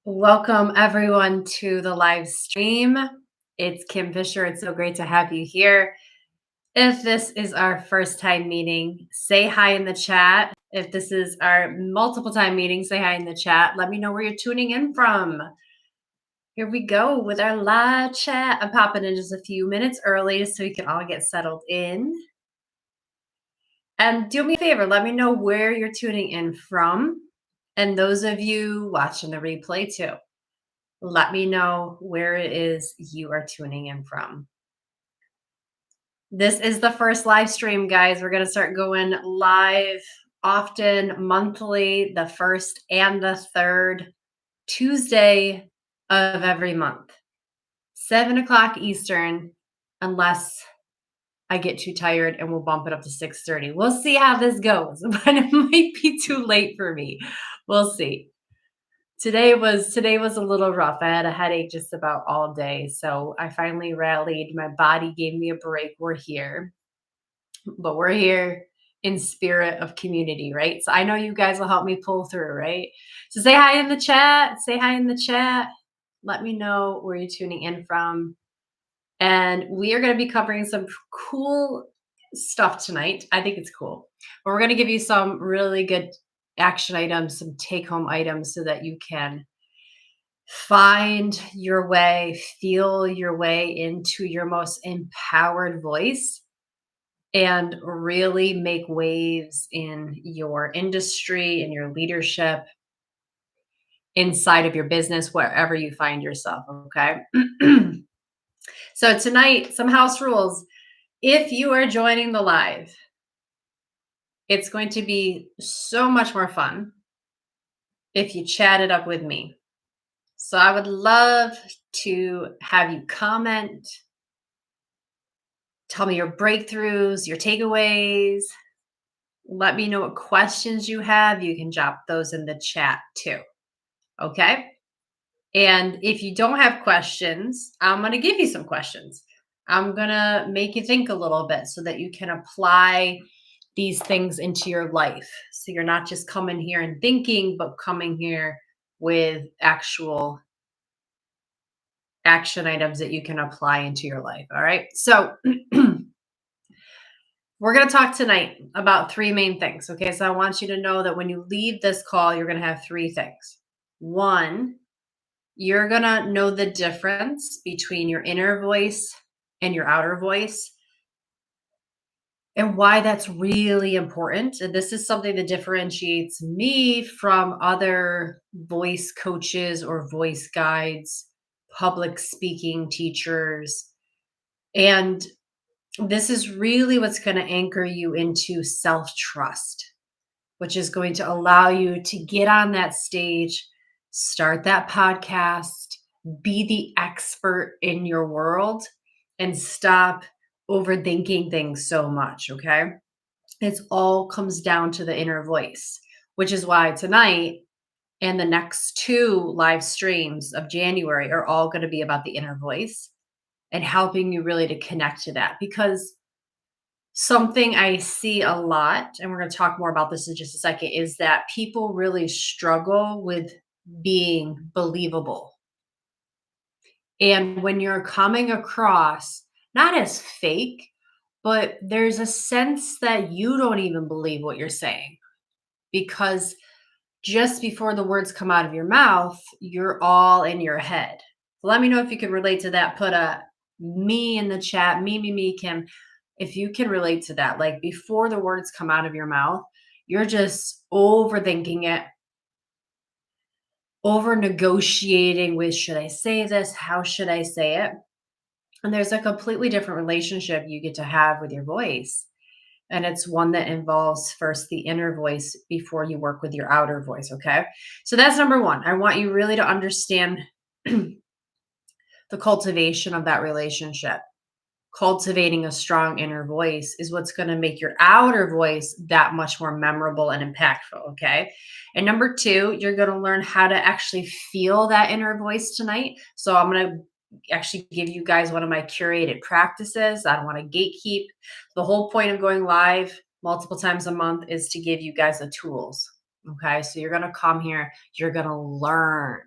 Welcome everyone to the live stream. It's Kim Fisher. It's so great to have you here. If this is our first time meeting, say hi in the chat. If this is our multiple time meeting, say hi in the chat. Let me know where you're tuning in from. Here we go with our live chat. I'm popping in just a few minutes early so we can all get settled in. And do me a favor, let me know where you're tuning in from. And those of you watching the replay too. Let me know where it is you are tuning in from. This is the first live stream, guys. We're going to start going live often, monthly, the first and the third Tuesday of every month, 7 o'clock Eastern, unless I get too tired and we'll bump it up to 6:30. We'll see how this goes, but it might be too late for me. We'll see. Today was a little rough. I had a headache just about all day, so I finally rallied. My body gave me a break. We're here, but we're here in spirit of community, right? So I know you guys will help me pull through, right? So say hi in the chat. Say hi in the chat. Let me know where you're tuning in from. And we are going to be covering some cool stuff tonight. I think it's cool. But we're going to give you some really good action items, some take-home items so that you can find your way, feel your way into your most empowered voice and really make waves in your industry, in your leadership, inside of your business, wherever you find yourself. Okay. So, tonight, some house rules. If you are joining the live, it's going to be so much more fun if you chat it up with me. So, I would love to have you comment. Tell me your breakthroughs, your takeaways. Let me know what questions you have. You can drop those in the chat too. Okay. And if you don't have questions, I'm going to give you some questions. I'm going to make you think a little bit so that you can apply these things into your life. So you're not just coming here and thinking, but coming here with actual action items that you can apply into your life. All right. So, we're going to talk tonight about three main things. Okay. So I want you to know that when you leave this call, you're going to have three things. One, you're going to know the difference between your inner voice and your outer voice and why that's really important. And this is something that differentiates me from other voice coaches or voice guides, public speaking teachers. And this is really what's going to anchor you into self-trust, which is going to allow you to get on that stage, start that podcast, be the expert in your world, and stop overthinking things so much. Okay. It all comes down to the inner voice, which is why tonight and the next two live streams of January are all going to be about the inner voice and helping you really to connect to that. Because something I see a lot, and we're going to talk more about this in just a second, is that people really struggle with being believable. And when you're coming across, not as fake, but there's a sense that you don't even believe what you're saying because just before the words come out of your mouth, you're all in your head. Let me know if you can relate to that. Put a me in the chat, me, Kim. If you can relate to that, like before the words come out of your mouth, you're just overthinking it, over negotiating with, should I say this? How should I say it? And there's a completely different relationship you get to have with your voice. And it's one that involves first the inner voice before you work with your outer voice. Okay. So that's number one. I want you really to understand the cultivation of that relationship. Cultivating a strong inner voice is what's going to make your outer voice that much more memorable and impactful. Okay. And number two, you're going to learn how to actually feel that inner voice tonight. So I'm going to actually give you guys one of my curated practices. I don't want to gatekeep. The whole point of going live multiple times a month is to give you guys the tools. Okay. So you're going to come here, you're going to learn.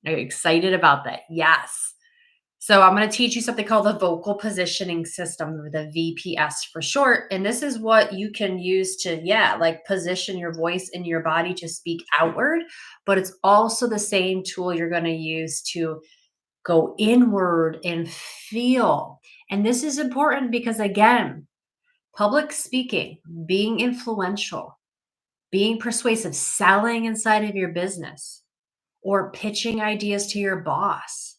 Are you excited about that? Yes. So I'm going to teach you something called the vocal positioning system, or the VPS for short. And this is what you can use to, yeah, like position your voice in your body to speak outward. But it's also the same tool you're going to use to go inward and feel. And this is important because, again, public speaking, being influential, being persuasive, selling inside of your business, or pitching ideas to your boss,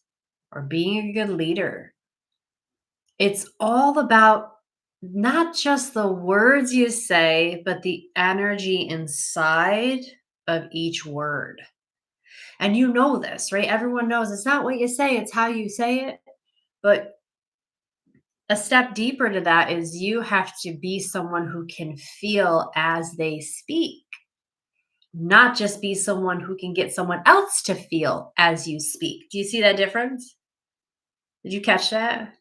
or being a good leader. It's all about not just the words you say, but the energy inside of each word. And you know this, right? Everyone knows it's not what you say, it's how you say it. But a step deeper to that is you have to be someone who can feel as they speak, not just be someone who can get someone else to feel as you speak. Do you see that difference? Did you catch that?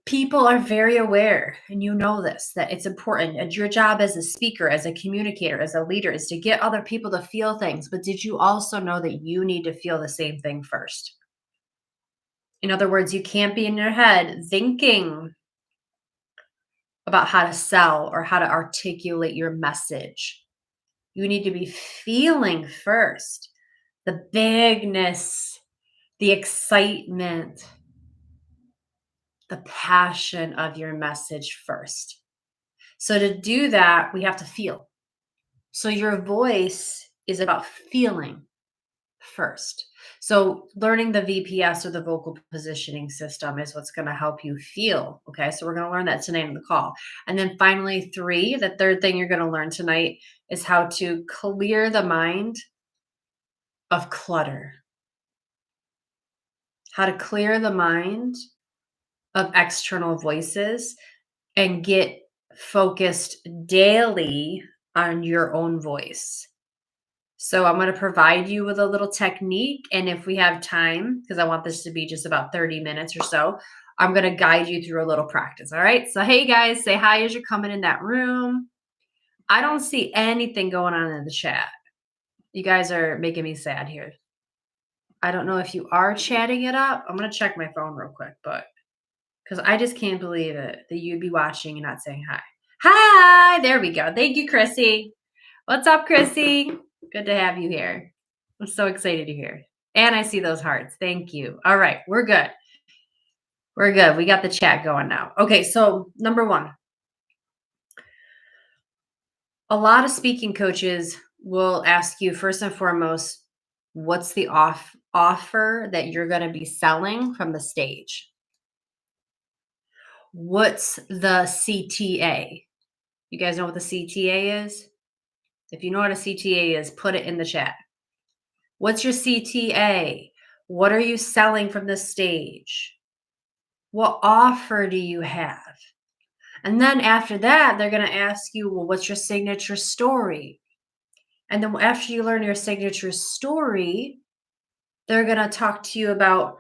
People are very aware, and you know this, that it's important. And your job as a speaker, as a communicator, as a leader is to get other people to feel things. But did you also know that you need to feel the same thing first? In other words, you can't be in your head thinking about how to sell or how to articulate your message. You need to be feeling first the bigness, the excitement, the passion of your message first. So, to do that, we have to feel. So, your voice is about feeling first. So, learning the VPS, or the vocal positioning system, is what's going to help you feel. Okay. So, we're going to learn that tonight in the call. And then finally, three, the third thing you're going to learn tonight is how to clear the mind of clutter, how to clear the mind of external voices and get focused daily on your own voice. So I'm going to provide you with a little technique. And if we have time, because I want this to be just about 30 minutes or so, I'm going to guide you through a little practice. All right. So, hey guys, say hi as you're coming in that room. I don't see anything going on in the chat. You guys are making me sad here. I don't know if you are chatting it up. I'm going to check my phone real quick, but because I just can't believe it that you'd be watching and not saying hi. Hi. There we go. Thank you, Chrissy. What's up, Chrissy? Good to have you here. I'm so excited to hear. And I see those hearts. Thank you. All right, we're good. We're good. We got the chat going now. Okay, so number one, a lot of speaking coaches will ask you first and foremost, what's the offer that you're going to be selling from the stage? What's the CTA? You guys know what the CTA is? If you know what a CTA is, put it in the chat. What's your CTA? What are you selling from the stage? What offer do you have? And then after that, they're going to ask you, well, what's your signature story? And then after you learn your signature story, they're going to talk to you about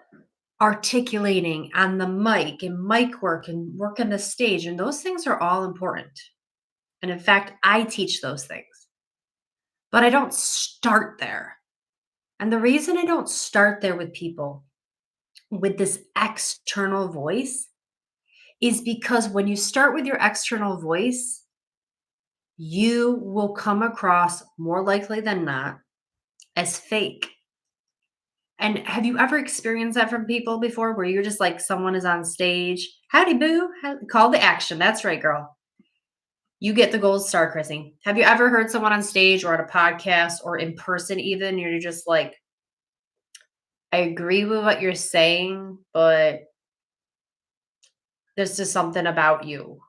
articulating on the mic and mic work and work on the stage. And those things are all important. And in fact, I teach those things. But I don't start there. And the reason I don't start there with people with this external voice is because when you start with your external voice, you will come across more likely than not as fake. And have you ever experienced that from people before where you're just like someone is on stage? Howdy, boo. Call to action. That's right, girl. You get the gold star, Chrissy. Have you ever heard someone on stage or at a podcast or in person even? You're just like, I agree with what you're saying, but there's just something about you.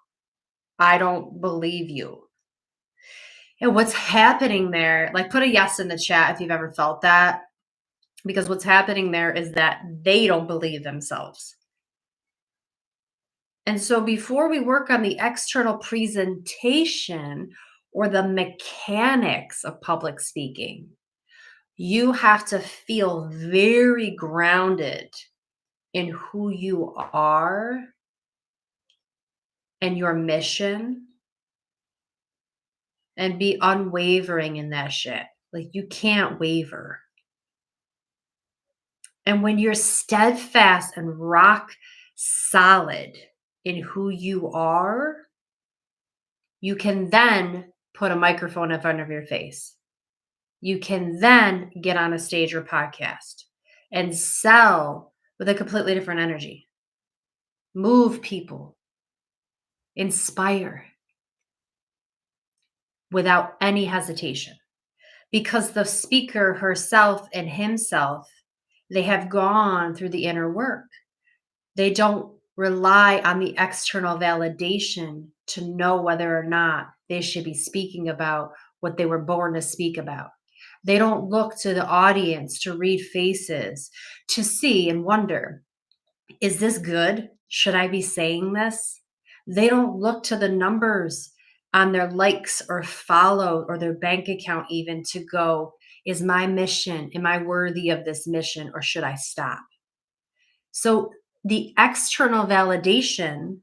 I don't believe you. And what's happening there, like put a yes in the chat if you've ever felt that, because what's happening there is that they don't believe themselves. And so before we work on the external presentation or the mechanics of public speaking, you have to feel very grounded in who you are and your mission and be unwavering in that shit. Like you can't waver. And when you're steadfast and rock solid in who you are, you can then put a microphone in front of your face. You can then get on a stage or podcast and sell with a completely different energy, move people, inspire without any hesitation. Because the speaker herself and himself, they have gone through the inner work. They don't rely on the external validation to know whether or not they should be speaking about what they were born to speak about. They don't look to the audience to read faces, to see and wonder, is this good? Should I be saying this? They don't look to the numbers on their likes or follow or their bank account even to go, is my mission, am I worthy of this mission or should I stop? So the external validation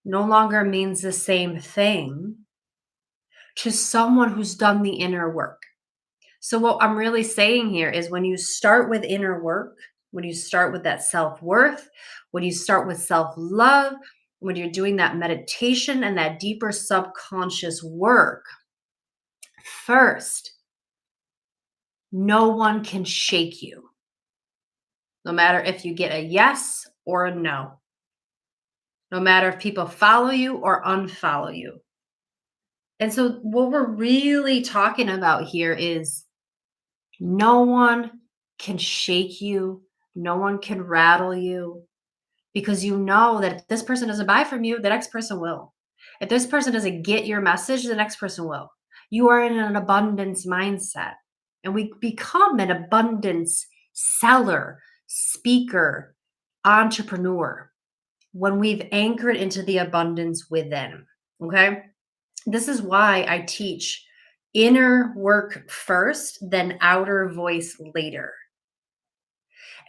no longer means the same thing to someone who's done the inner work. So, what I'm really saying here is when you start with inner work, when you start with that self worth, when you start with self love, when you're doing that meditation and that deeper subconscious work, first, no one can shake you, no matter if you get a yes or a no, no matter if people follow you or unfollow you. And so, what we're really talking about here is no one can shake you, no one can rattle you because you know that if this person doesn't buy from you, the next person will. If this person doesn't get your message, the next person will. You are in an abundance mindset, and we become an abundance seller, speaker, entrepreneur when we've anchored into the abundance within. Okay. This is why I teach inner work first, then outer voice later.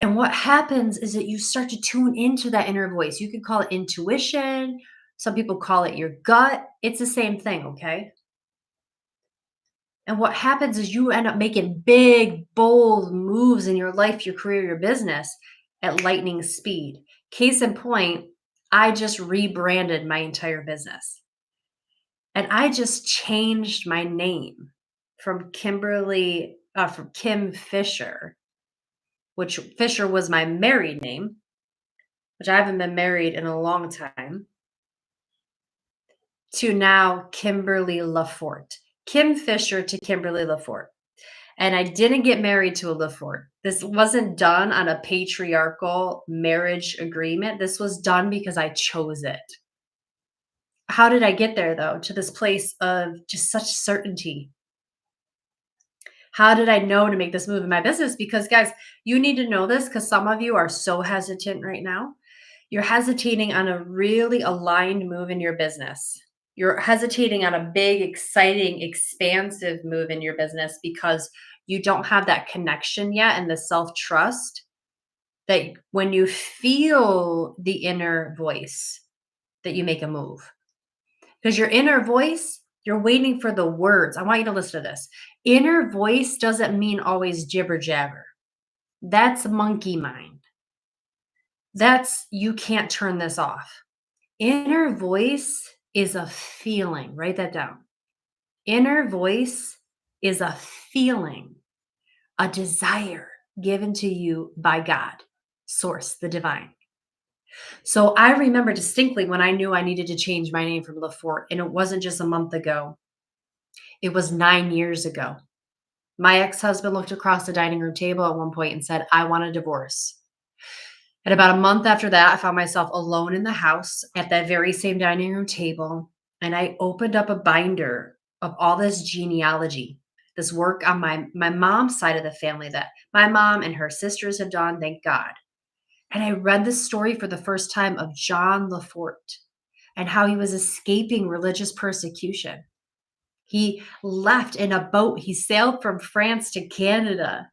And what happens is that you start to tune into that inner voice. You could call it intuition. Some people call it your gut. It's the same thing, okay? And what happens is you end up making big, bold moves in your life, your career, your business at lightning speed. Case in point, I just rebranded my entire business. And I just changed my name from from Kim Fisher, which Fisher was my married name, which I haven't been married in a long time, to now Kimberly LaForte. Kim Fisher to Kimberly LaForte. And I didn't get married to a LaForte. This wasn't done on a patriarchal marriage agreement. This was done because I chose it. How did I get there, though, to this place of just such certainty? How did I know to make this move in my business? Because, guys, you need to know this because some of you are so hesitant right now. You're hesitating on a really aligned move in your business. You're hesitating on a big, exciting, expansive move in your business because you don't have that connection yet and the self trust that when you feel the inner voice, that you make a move. Because your inner voice, you're waiting for the words. I want you to listen to this. Inner voice doesn't mean always jibber jabber. That's monkey mind. That's you can't turn this off. Inner voice is a feeling. Write that down. Inner voice is a feeling, a desire given to you by God, source, the divine. So I remember distinctly when I knew I needed to change my name from LaForte, and it wasn't just a month ago. It was 9 years ago. My ex-husband looked across the dining room table at one point and said, I want a divorce. And about a month after that, I found myself alone in the house at that very same dining room table. And I opened up a binder of all this genealogy, this work on my mom's side of the family that my mom and her sisters have done, thank God. And I read the story for the first time of John LaForte and how he was escaping religious persecution. He left in a boat. He sailed from France to Canada.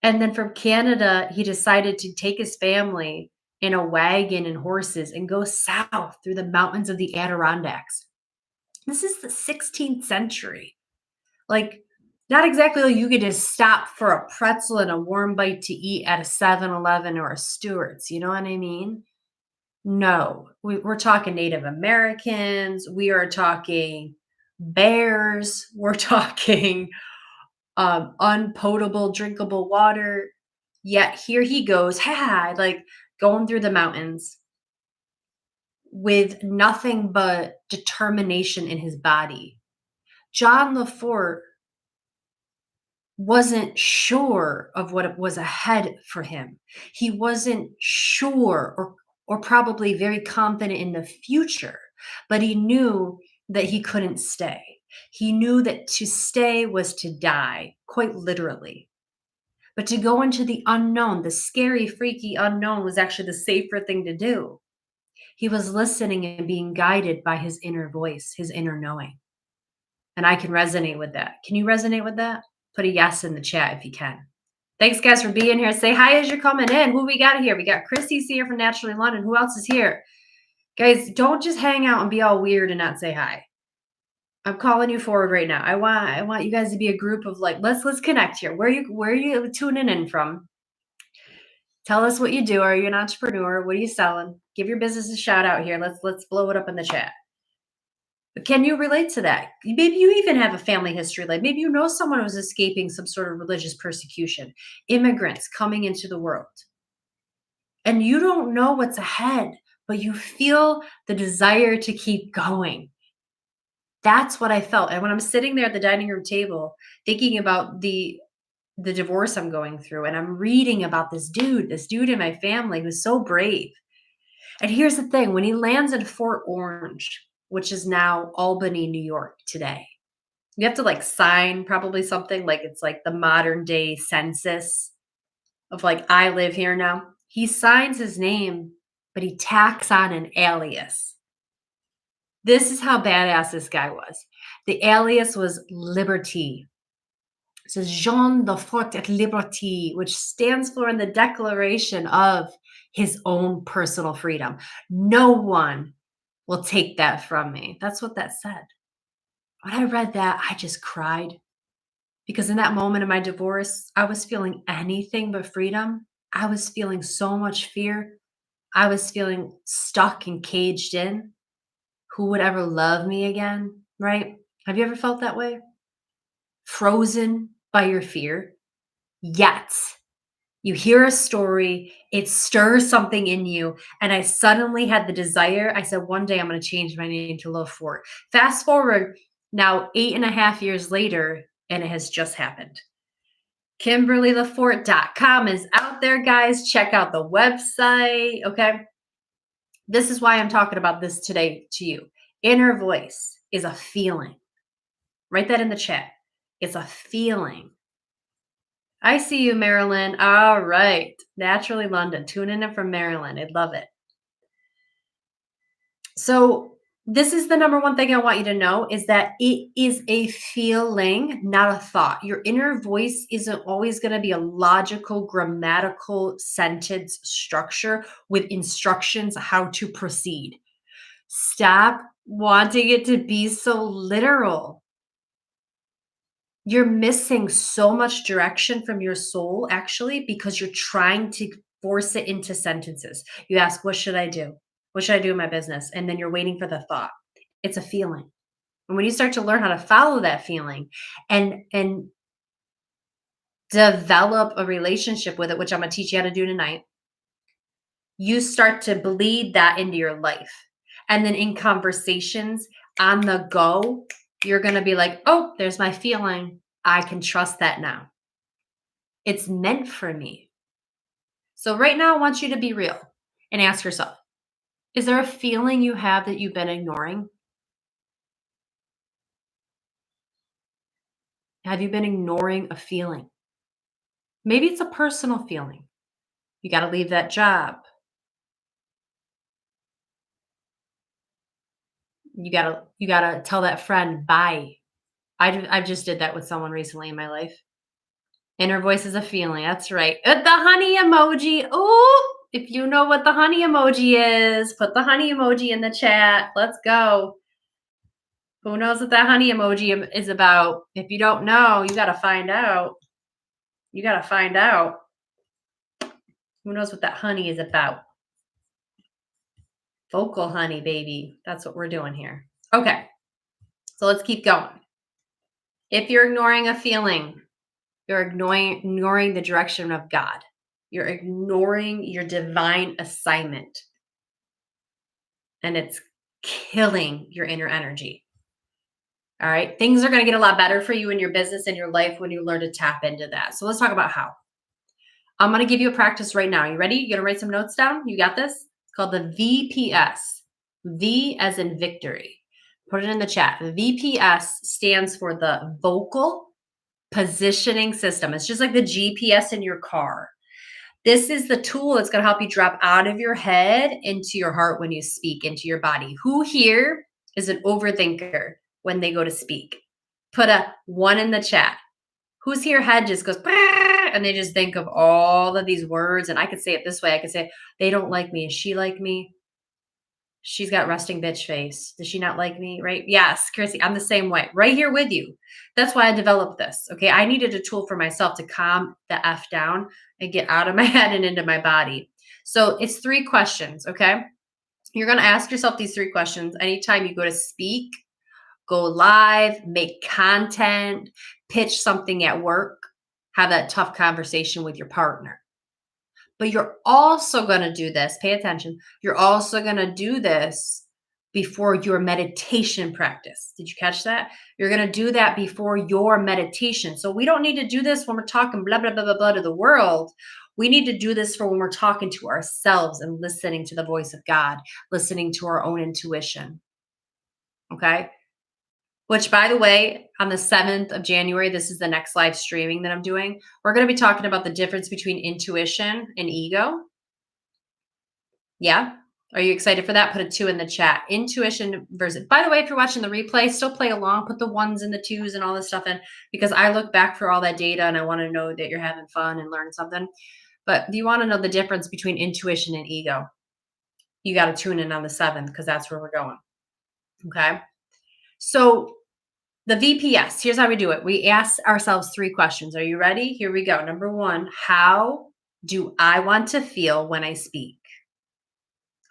And then from Canada, he decided to take his family in a wagon and horses and go south through the mountains of the Adirondacks. This is the 16th century. Like, Not exactly like you could just stop for a pretzel and a warm bite to eat at a 7-Eleven or a Stewart's, you know what I mean? No, we're talking Native Americans, we are talking bears, we're talking unpotable, drinkable water. Yet here he goes, like going through the mountains with nothing but determination in his body. John Lafort wasn't sure of what was ahead for him. He wasn't sure or probably very confident in the future, but he knew that he couldn't stay. He knew that to stay was to die, quite literally. But to go into the unknown, the scary, freaky unknown was actually the safer thing to do. He was listening and being guided by his inner voice, his inner knowing. And I can resonate with that. Can you resonate with that? Put a yes in the chat if you can. Thanks, guys, for being here. Say hi as you're coming in. Who we got here? We got Christy's here from Naturally London. Who else is here? Guys, don't just hang out and be all weird and not say hi. I'm calling you forward right now. I want you guys to be a group of like, let's connect here. Where are you tuning in from? Tell us what you do. Are you an entrepreneur? What are you selling? Give your business a shout out here. Let's blow it up in the chat. But can you relate to that? Maybe you even have a family history. Like maybe you know someone who's escaping some sort of religious persecution, immigrants coming into the world. And you don't know what's ahead, but you feel the desire to keep going. That's what I felt. And when I'm sitting there at the dining room table, thinking about the divorce I'm going through, and I'm reading about this dude in my family who's so brave. And here's the thing, when he lands in Fort Orange, which is now Albany, New York today, you have to like sign probably something like it's like the modern day census of like, I live here now. He signs his name, but he tacks on an alias. This is how badass this guy was. The alias was Liberty. It says Jean de Fort et Liberté, which stands for in the declaration of his own personal freedom. No one will take that from me. That's what that said. When I read that, I just cried because in that moment of my divorce, I was feeling anything but freedom. I was feeling so much fear. I was feeling stuck and caged in. Who would ever love me again? Right? Have you ever felt that way? Frozen by your fear. Yet you hear a story, it stirs something in you, and I suddenly had the desire. I said, one day I'm going to change my name to Lafort. Fast forward now 8.5 years later, and it has just happened. KimberlyLafort.com is out there, guys. Check out the website. Okay. This is why I'm talking about this today to you. Inner voice is a feeling. Write that in the chat. It's a feeling. I see you, Maryland. All right. Naturally London. Tuning in from Maryland. I'd love it. So this is the number one thing I want you to know is that it is a feeling, not a thought. Your inner voice isn't always going to be a logical, grammatical sentence structure with instructions how to proceed. Stop wanting it to be so literal. You're missing so much direction from your soul, actually, because you're trying to force it into sentences. You ask, what should I do? What should I do in my business? And then you're waiting for the thought. It's a feeling. And when you start to learn how to follow that feeling and develop a relationship with it, which I'm going to teach you how to do tonight, you start to bleed that into your life. And then in conversations on the go, you're going to be like, oh, there's my feeling. I can trust that now. It's meant for me. So right now, I want you to be real and ask yourself, is there a feeling you have that you've been ignoring? Have you been ignoring a feeling? Maybe it's a personal feeling. You got to leave that job. You gotta tell that friend bye. I just did that with someone recently in my life. Inner voice is a feeling. That's right. The honey emoji. Oh, if you know what the honey emoji is, put the honey emoji in the chat. Let's go. Who knows what that honey emoji is about? If you don't know, you got to find out. You got to find out. Who knows what that honey is about? Vocal honey, baby. That's what we're doing here. Okay. So let's keep going. If you're ignoring a feeling, you're ignoring the direction of God. You're ignoring your divine assignment. And it's killing your inner energy. All right. Things are going to get a lot better for you in your business and your life when you learn to tap into that. So let's talk about how. I'm going to give you a practice right now. You ready? You going to write some notes down? You got this? It's called the VPS. V as in victory. Put it in the chat. The VPS stands for the vocal positioning system. It's just like the GPS in your car. This is the tool that's going to help you drop out of your head into your heart when you speak, into your body. Who here is an overthinker when they go to speak? Put a 1 in the chat. Whose here head just goes, and they just think of all of these words. And I could say it this way. I could say, they don't like me. Is she like me? She's got resting bitch face. Does she not like me? Right? Yes, Chrissy, I'm the same way. Right here with you. That's why I developed this. Okay. I needed a tool for myself to calm the F down and get out of my head and into my body. So it's 3 questions. Okay. You're going to ask yourself these 3 questions anytime you go to speak, go live, make content, pitch something at work, have that tough conversation with your partner. But you're also going to do this, pay attention. You're also going to do this before your meditation practice. Did you catch that? You're going to do that before your meditation. So we don't need to do this when we're talking blah, blah, blah, blah, blah to the world. We need to do this for when we're talking to ourselves and listening to the voice of God, listening to our own intuition. Okay. Which, by the way, on the 7th of January, this is the next live streaming that I'm doing. We're going to be talking about the difference between intuition and ego. Yeah. Are you excited for that? Put a 2 in the chat. Intuition versus, by the way, if you're watching the replay, still play along, put the 1s and the 2s and all this stuff in, because I look back for all that data and I want to know that you're having fun and learn something. But do you want to know the difference between intuition and ego? You got to tune in on the 7th because that's where we're going. Okay. So the VPS, here's how we do it. We ask ourselves 3 questions. Are you ready? Here we go. Number 1, how do I want to feel when I speak?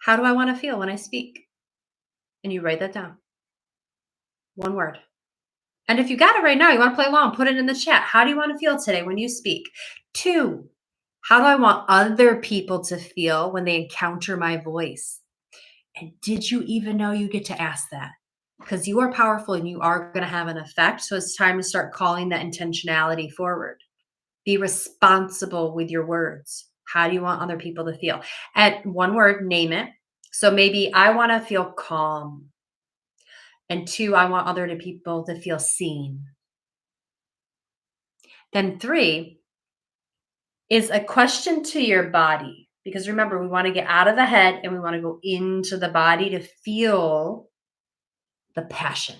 How do I want to feel when I speak? And you write that down. 1 word. And if you got it right now, you want to play along, put it in the chat. How do you want to feel today when you speak? 2, how do I want other people to feel when they encounter my voice? And did you even know you get to ask that? Because you are powerful and you are going to have an effect. So it's time to start calling that intentionality forward. Be responsible with your words. How do you want other people to feel? And 1 word, name it. So maybe I want to feel calm. And 2, I want other people to feel seen. Then 3 is a question to your body. Because remember, we want to get out of the head and we want to go into the body to feel the passion.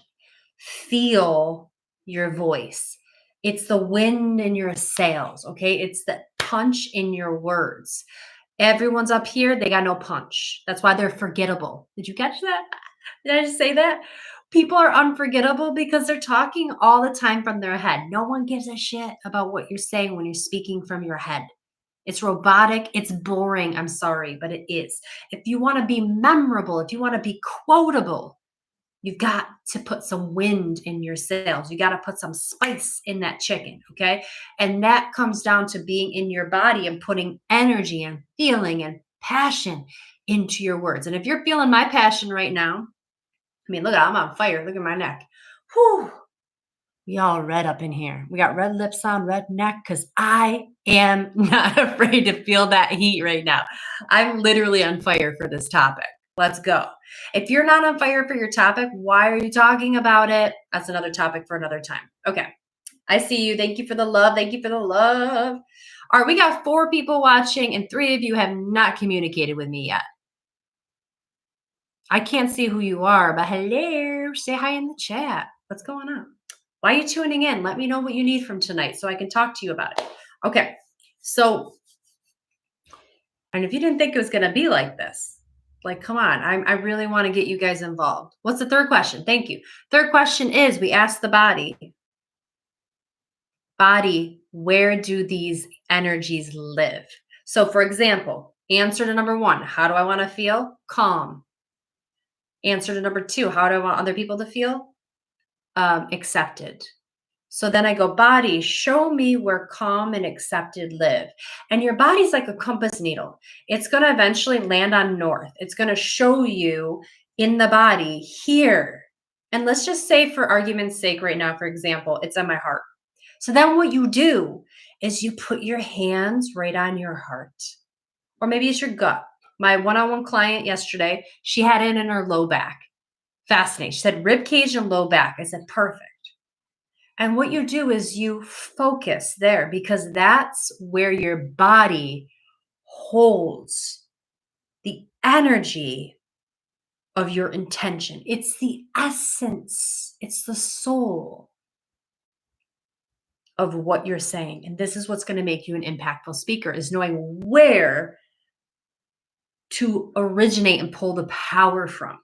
Feel your voice. It's the wind in your sails, okay? It's the punch in your words. Everyone's up here, they got no punch. That's why they're forgettable. Did you catch that? Did I just say that? People are unforgettable because they're talking all the time from their head. No one gives a shit about what you're saying when you're speaking from your head. It's robotic. It's boring. I'm sorry, but it is. If you want to be memorable, if you want to be quotable, you've got to put some wind in your sails. You got to put some spice in that chicken, okay? And that comes down to being in your body and putting energy and feeling and passion into your words. And if you're feeling my passion right now, I mean, look, I'm on fire. Look at my neck. Whew. We all red up in here. We got red lips on, red neck, because I am not afraid to feel that heat right now. I'm literally on fire for this topic. Let's go. If you're not on fire for your topic, why are you talking about it? That's another topic for another time. Okay. I see you. Thank you for the love. Thank you for the love. All right. We got 4 people watching and 3 of you have not communicated with me yet. I can't see who you are, but hello. Say hi in the chat. What's going on? Why are you tuning in? Let me know what you need from tonight so I can talk to you about it. Okay. So, and if you didn't think it was going to be like this, Like, come on. I really want to get you guys involved. What's the third question? Thank you. Third question is we ask the body, where do these energies live? So, for example, answer to number one, how do I want to feel? Calm. Answer to number two, how do I want other people to feel? Accepted. So then I go, body, show me where calm and accepted live. And your body's like a compass needle. It's going to eventually land on north. It's going to show you in the body here. And let's just say, for argument's sake, right now, for example, it's on my heart. So then what you do is you put your hands right on your heart, or maybe it's your gut. My one-on-one client yesterday, she had it in her low back. Fascinating. She said rib cage and low back. I said, perfect. And what you do is you focus there, because that's where your body holds the energy of your intention. It's the essence, it's the soul of what you're saying. And this is what's going to make you an impactful speaker, is knowing where to originate and pull the power from.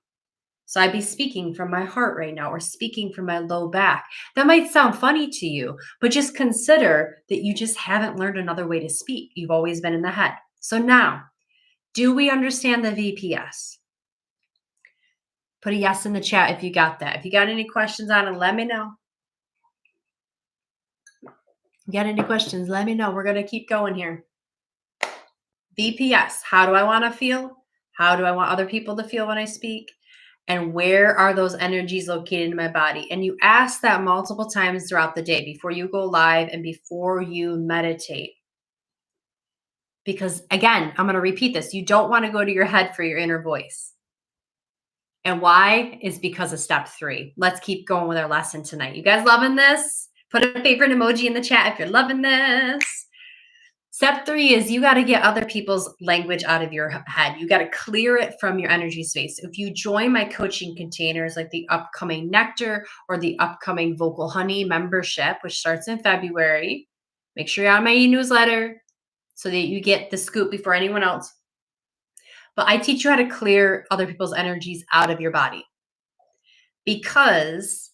So I'd be speaking from my heart right now, or speaking from my low back. That might sound funny to you, but just consider that you just haven't learned another way to speak. You've always been in the head. So now, do we understand the VPS? Put a yes in the chat if you got that. If you got any questions on it, let me know. If you got any questions, let me know. We're going to keep going here. VPS, how do I want to feel? How do I want other people to feel when I speak? And where are those energies located in my body? And you ask that multiple times throughout the day, before you go live and before you meditate. Because again, I'm going to repeat this. You don't want to go to your head for your inner voice. And why? Is because of step 3. Let's keep going with our lesson tonight. You guys loving this? Put a favorite emoji in the chat if you're loving this. Step 3 is you got to get other people's language out of your head. You got to clear it from your energy space. If you join my coaching containers, like the upcoming Nectar or the upcoming Vocal Honey membership, which starts in February, make sure you're on my e-newsletter so that you get the scoop before anyone else. But I teach you how to clear other people's energies out of your body. Because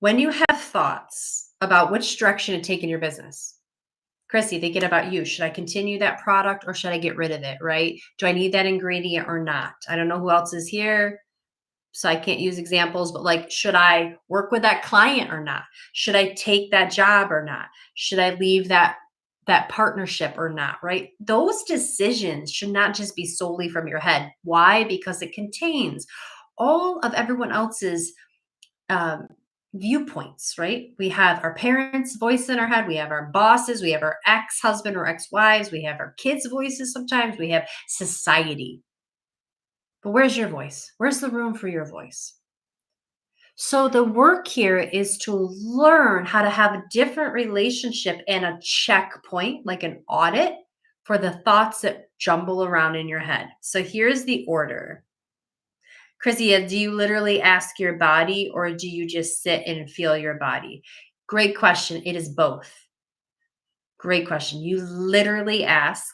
when you have thoughts about which direction to take in your business, Chrissy, thinking about you. Should I continue that product or should I get rid of it, right? Do I need that ingredient or not? I don't know who else is here, so I can't use examples, but like, should I work with that client or not? Should I take that job or not? Should I leave that partnership or not, right? Those decisions should not just be solely from your head. Why? Because it contains all of everyone else's viewpoints, right? We have our parents' voice in our head. We have our bosses. We have our ex-husband or ex-wives. We have our kids' voices sometimes. We have society. But where's your voice? Where's the room for your voice? So the work here is to learn how to have a different relationship and a checkpoint, like an audit, for the thoughts that jumble around in your head. So here's the order. Chrissy, do you literally ask your body, or do you just sit and feel your body? Great question. It is both. Great question. You literally ask.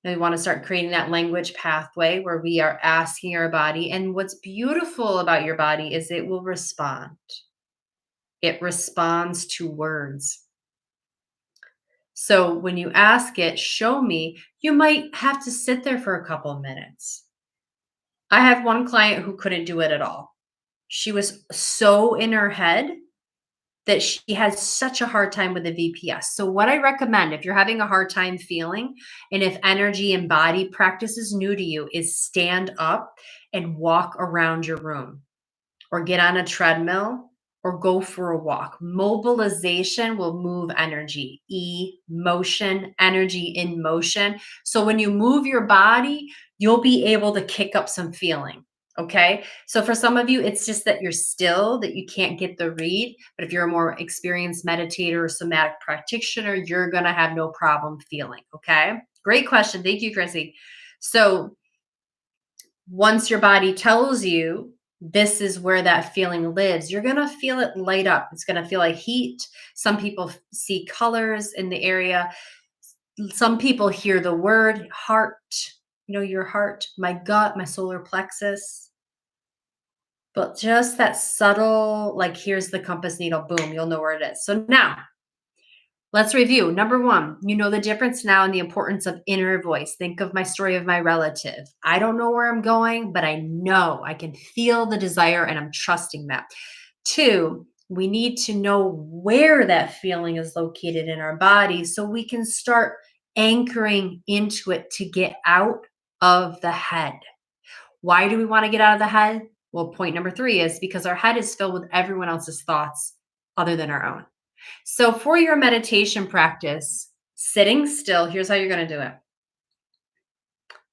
And we want to start creating that language pathway where we are asking our body. And what's beautiful about your body is it will respond. It responds to words. So when you ask it, show me, you might have to sit there for a couple of minutes. I had one client who couldn't do it at all. She was so in her head that she had such a hard time with the VPS. So what I recommend, if you're having a hard time feeling, and if energy and body practice is new to you, is stand up and walk around your room, or get on a treadmill, or go for a walk. Mobilization will move energy. Motion, energy in motion. So when you move your body, you'll be able to kick up some feeling. Okay. So for some of you, it's just that you're still, that you can't get the read. But if you're a more experienced meditator or somatic practitioner, you're going to have no problem feeling. Okay. Great question. Thank you, Chrissy. So once your body tells you this is where that feeling lives, you're going to feel it light up. It's going to feel like heat. Some people see colors in the area. Some people hear the word heart. your heart, my gut, my solar plexus. But just that subtle, like, here's the compass needle, boom, you'll know where it is. So now let's review. Number one, you know the difference now in the importance of inner voice. Think of my story of my relative. I don't know where I'm going, but I know I can feel the desire and I'm trusting that. Two, we need to know where that feeling is located in our body so we can start anchoring into it to get out of the head. Why do we want to get out of the head? Well, point number three is because our head is filled with everyone else's thoughts other than our own. So for your meditation practice, sitting still, here's how you're going to do it.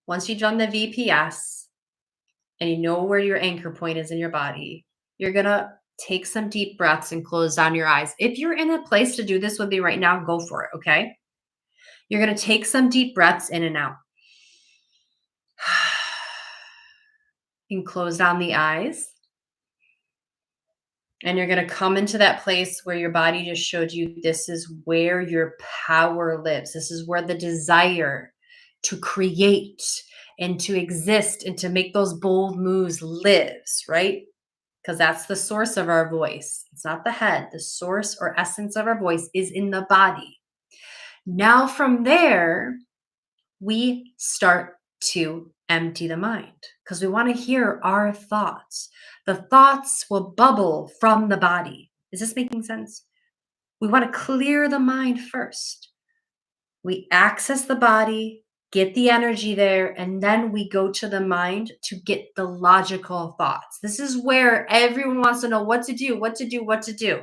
Once you've done the VPS and you know where your anchor point is in your body, you're going to take some deep breaths and close down your eyes. If you're in a place to do this with me right now, go for it, okay? You're going to take some deep breaths in and out. And close down the eyes. And you're going to come into that place where your body just showed you this is where your power lives. This is where the desire to create and to exist and to make those bold moves lives, right? Because that's the source of our voice. It's not the head. The source or essence of our voice is in the body. Now, from there, we start to empty the mind because we want to hear our thoughts. The thoughts will bubble from the body. Is this making sense? We want to clear the mind first. We access the body, get the energy there, and then we go to the mind to get the logical thoughts. This is where everyone wants to know what to do, what to do, what to do.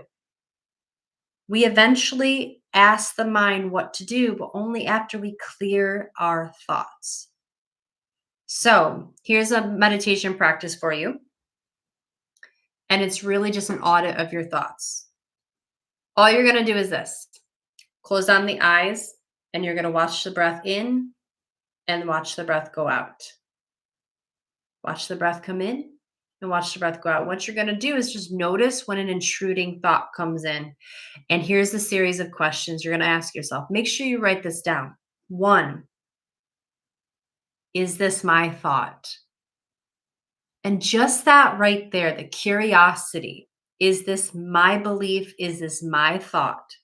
We eventually ask the mind what to do, but only after we clear our thoughts. So here's a meditation practice for you. And it's really just an audit of your thoughts. All you're going to do is this. Close down the eyes and you're going to watch the breath in and watch the breath go out. Watch the breath come in and watch the breath go out. What you're going to do is just notice when an intruding thought comes in. And here's the series of questions you're going to ask yourself. Make sure you write this down. 1, is this my thought? And just that right there, the curiosity, is this my belief? Is this my thought?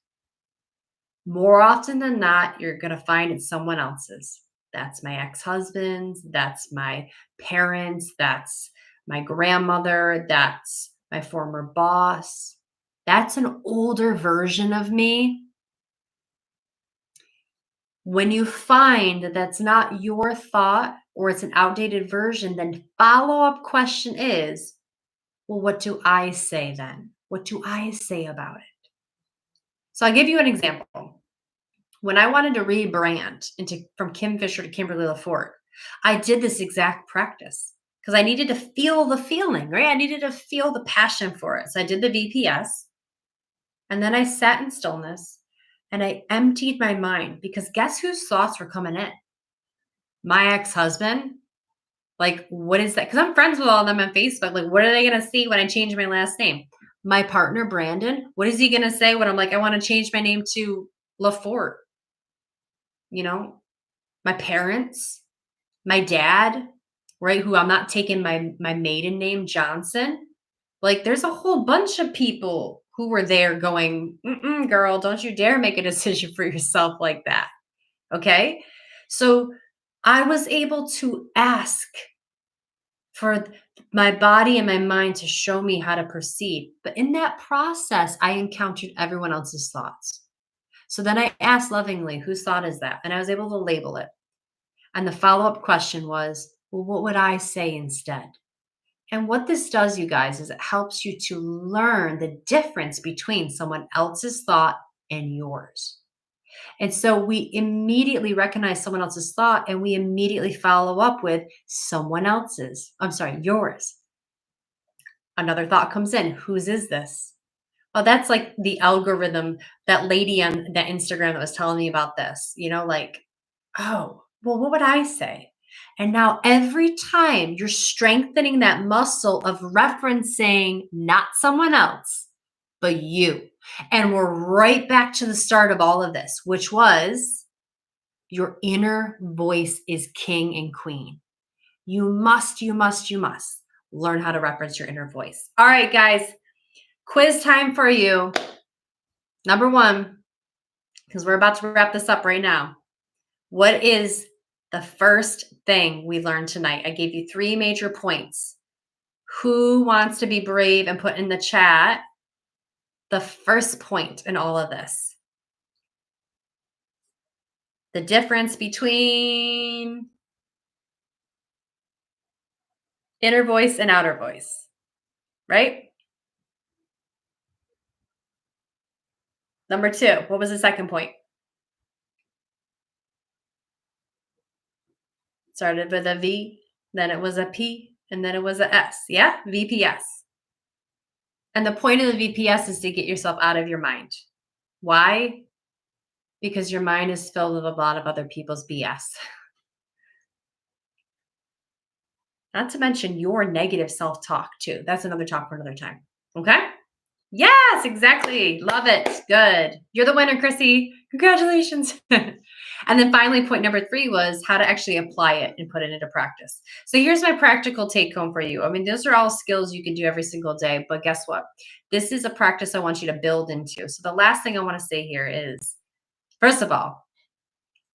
More often than not, you're going to find it's someone else's. That's my ex-husband's, that's my parents, that's my grandmother, that's my former boss. That's an older version of me. When you find that that's not your thought or it's an outdated version, then follow-up question is, well, what do I say then? What do I say about it? So I'll give you an example. When I wanted to rebrand from Kim Fisher to Kimberly LaForte, I did this exact practice because I needed to feel the feeling, right? I needed to feel the passion for it. So I did the VPS and then I sat in stillness and I emptied my mind because guess whose thoughts were coming in? My ex-husband. Like, what is that? Because I'm friends with all of them on Facebook. Like, what are they going to see when I change my last name? My partner, Brandon, what is he going to say when I'm like, I want to change my name to LaForte? My parents, my dad, right? Who I'm not taking my maiden name, Johnson. Like, there's a whole bunch of people who were there going, girl, don't you dare make a decision for yourself like that. Okay. So I was able to ask for my body and my mind to show me how to proceed. But in that process, I encountered everyone else's thoughts. So then I asked lovingly, whose thought is that? And I was able to label it. And the follow-up question was, well, what would I say instead? And what this does, you guys, is it helps you to learn the difference between someone else's thought and yours. And so we immediately recognize someone else's thought and we immediately follow up with yours. Another thought comes in. Whose is this? Oh, that's like the algorithm, that lady on that Instagram that was telling me about this, oh, well, what would I say? And now every time you're strengthening that muscle of referencing not someone else, but you. And we're right back to the start of all of this, which was Your inner voice is king and queen. You must learn how to reference your inner voice. All right, guys, quiz time for you. Number one, because we're about to wrap this up right now. What is the first thing we learned tonight? I gave you 3 major points. Who wants to be brave and put in the chat the first point in all of this? The difference between inner voice and outer voice, right? Number 2, what was the second point? Started with a V, then it was a P, and then it was a S. Yeah, VPS. And the point of the VPS is to get yourself out of your mind. Why? Because your mind is filled with a lot of other people's BS. Not to mention your negative self-talk too. That's another talk for another time. Okay? Yes, exactly. Love it. Good. You're the winner, Chrissy. Congratulations. And then finally, point number 3 was how to actually apply it and put it into practice. So here's my practical take home for you. I mean, those are all skills you can do every single day, but guess what? This is a practice I want you to build into. So the last thing I want to say here is, first of all,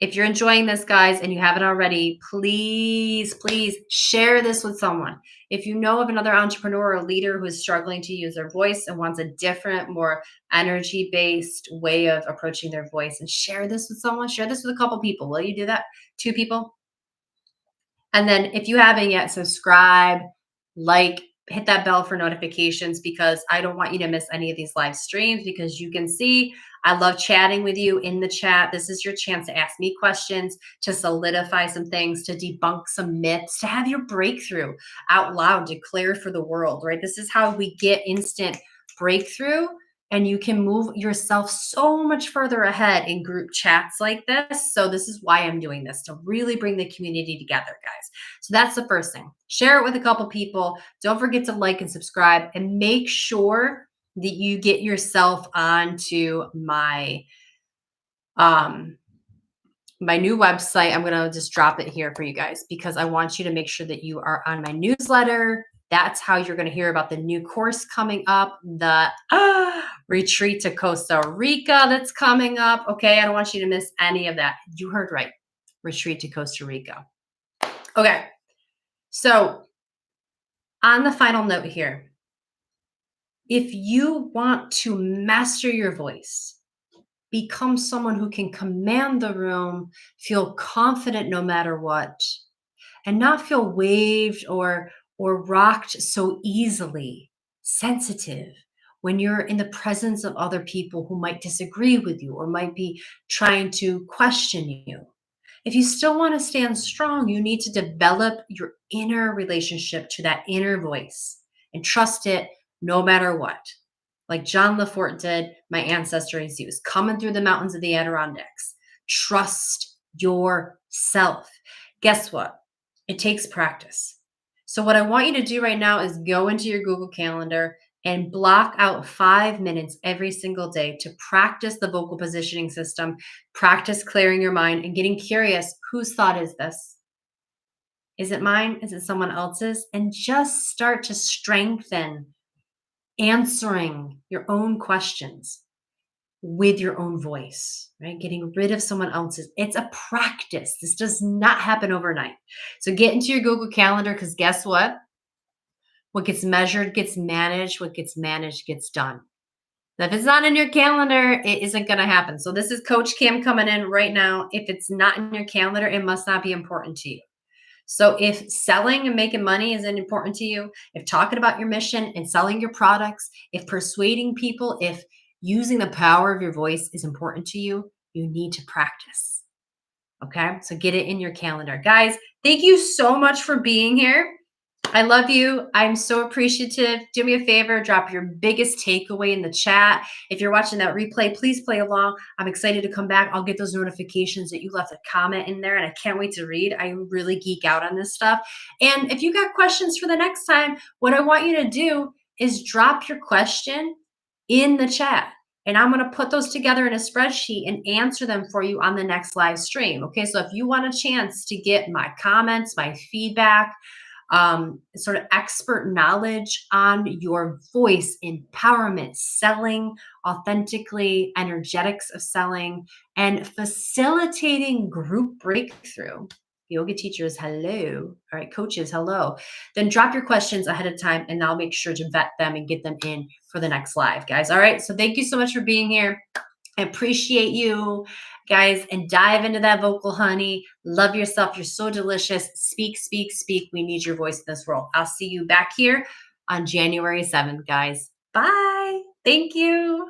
if you're enjoying this, guys, and you haven't already, please, please share this with someone. If you know of another entrepreneur or leader who is struggling to use their voice and wants a different, more energy-based way of approaching their voice, and share this with someone, share this with a couple people. Will you do that? 2 people? And then if you haven't yet, subscribe, like, hit that bell for notifications, because I don't want you to miss any of these live streams, because you can see I love chatting with you in the chat. This is your chance to ask me questions, to solidify some things, to debunk some myths, to have your breakthrough out loud declared for the world, right? This is how we get instant breakthrough, and you can move yourself so much further ahead in group chats like this. So this is why I'm doing this, to really bring the community together, guys. So that's the first thing. Share it with a couple people. Don't forget to like and subscribe, and make sure that you get yourself onto my my new website. I'm going to just drop it here for you guys, because I want you to make sure that you are on my newsletter. That's how you're going to hear about the new course coming up, the retreat to Costa Rica that's coming up. Okay, I don't want you to miss any of that. You heard right. Retreat to Costa Rica. Okay. So on the final note here, if you want to master your voice, become someone who can command the room, feel confident no matter what, and not feel waved or rocked so easily, sensitive when you're in the presence of other people who might disagree with you or might be trying to question you. If you still want to stand strong, you need to develop your inner relationship to that inner voice and trust it no matter what. Like John Lafort did, my ancestor Jesus, coming through the mountains of the Adirondacks. Trust yourself. Guess what? It takes practice. So what I want you to do right now is go into your Google Calendar and block out 5 minutes every single day to practice the vocal positioning system, practice clearing your mind and getting curious. Whose thought is this? Is it mine? Is it someone else's? And just start to strengthen answering your own questions with your own voice, right? Getting rid of someone else's. It's a practice. This does not happen overnight. So get into your Google Calendar, because guess what? What gets measured gets managed. What gets managed gets done. Now, if it's not in your calendar, it isn't going to happen. So this is Coach Kim coming in right now. If it's not in your calendar, it must not be important to you. So if selling and making money isn't important to you, if talking about your mission and selling your products, if persuading people, if using the power of your voice is important to you, you need to practice. Okay? So get it in your calendar. Guys, thank you so much for being here. I love you. I'm so appreciative. Do me a favor, drop your biggest takeaway in the chat. If you're watching that replay, please play along. I'm excited to come back. I'll get those notifications that you left a comment in there, and I can't wait to read. I really geek out on this stuff. And if you got questions for the next time, what I want you to do is drop your question in the chat. And I'm going to put those together in a spreadsheet and answer them for you on the next live stream. Okay. So if you want a chance to get my comments, my feedback, sort of expert knowledge on your voice, empowerment, selling authentically, energetics of selling, and facilitating group breakthrough. Yoga teachers, hello. All right, coaches, hello. Then drop your questions ahead of time and I'll make sure to vet them and get them in for the next live, guys. All right, so thank you so much for being here. I appreciate you guys, and dive into that vocal honey. Love yourself. You're so delicious. Speak, speak, speak. We need your voice in this world. I'll see you back here on January 7th, guys. Bye. Thank you.